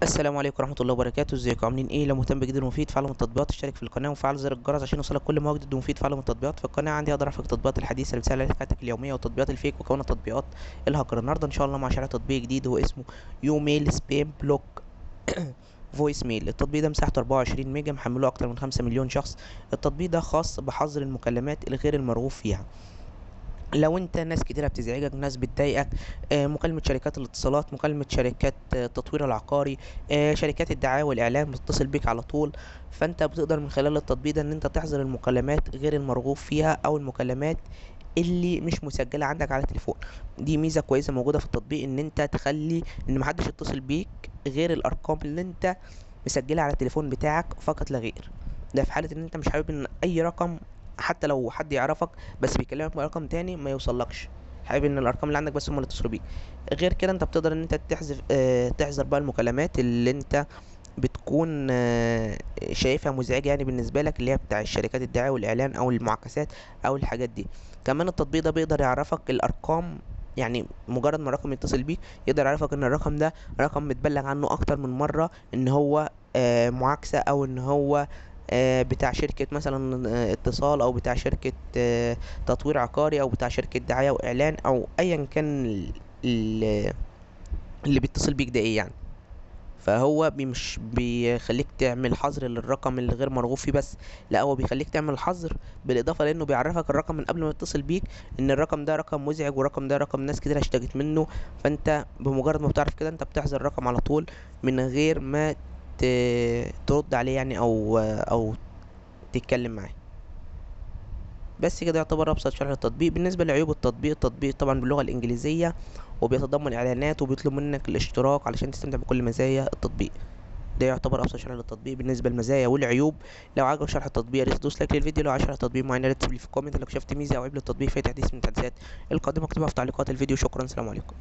السلام عليكم ورحمة الله وبركاته. ازيكم عاملين ايه؟ لو مهتم بجديد ومفيد فعل من التطبيقات، اشترك في القناة وفعل زر الجرس عشان يوصلك كل ما هو جديد ومفيد. فعل من التطبيقات في القناة عندي اقدر اعرف التطبيقات الحديثة اللي بتسهل عليك حياتك اليومية والتطبيقات الفيك وكمان التطبيقات الهاكر. النهارده ان شاء الله مع شرح تطبيق جديد هو اسمه يو ميل سبام بلوك فويس ميل. التطبيق ده مساحته 24 ميجا، محمله اكتر من 5 مليون شخص. التطبيق ده خاص بحظر المكالمات الغير المرغوب فيها. لو انت ناس كتيرة بتزعجك، ناس بتضايقك، مكالمة شركات الاتصالات، مكالمة شركات التطوير العقاري، شركات الدعاية والإعلان بتتصل بيك على طول، فانت بتقدر من خلال التطبيق ده ان انت تحظر المكالمات غير المرغوب فيها او المكالمات اللي مش مسجلة عندك على التليفون. دي ميزة كويسة موجودة في التطبيق، ان انت تخلي ان محدش يتصل بيك غير الارقام اللي انت مسجلها على التليفون بتاعك فقط لا غير. ده في حالة ان انت مش حابب ان اي رقم، حتى لو حد يعرفك بس بيكلمك من رقم تاني، ما يوصلكش. حابب ان الارقام اللي عندك بس هم اللي يتصلوا بيك. غير كده انت بتقدر ان انت تحذف تحذر بقى المكالمات اللي انت بتكون شايفها مزعجة يعني بالنسبة لك، اللي هي بتاع الشركات الدعاية والإعلان أو المعاكسات أو الحاجات دي. كمان التطبيق ده بيقدر يعرفك الأرقام، يعني مجرد ما الرقم يتصل بيك يقدر يعرفك ان الرقم ده رقم متبلغ عنه اكتر من مرة، ان هو معاكسة، او ان هو بتاع شركة مثلا اتصال، او بتاع شركة تطوير عقاري، او بتاع شركة دعاية واعلان، او ايا كان ال- اللي بيتصل بيك ده ايه يعني. فهو مش بيخليك تعمل حظر للرقم اللي غير مرغوب فيه بس، لا هو بيخليك تعمل حظر بالاضافه لانه بيعرفك الرقم من قبل ما يتصل بيك ان الرقم ده رقم مزعج، والرقم ده رقم ناس كتير اشتكت منه. فانت بمجرد ما بتعرف كده انت بتحذر الرقم على طول من غير ما ترد عليه يعني، او تتكلم معاه. بس كده يعتبر ابسط شرح للتطبيق. بالنسبه لعيوب التطبيق، التطبيق طبعا باللغه الانجليزيه وبيتضمن اعلانات وبيطلب منك الاشتراك علشان تستمتع بكل مزايا التطبيق. ده يعتبر ابسط شرح للتطبيق بالنسبه للمزايا والعيوب. لو عجبك شرح التطبيق يا ريت تدوس لايك للفيديو. لو عايز شرح التطبيق معين يا ريت تسيب لي في الكومنت. لو شفت ميزه او عيب للتطبيق في تحديث من التحديثات القادمه اكتبها في تعليقات الفيديو. شكرا، سلام عليكم.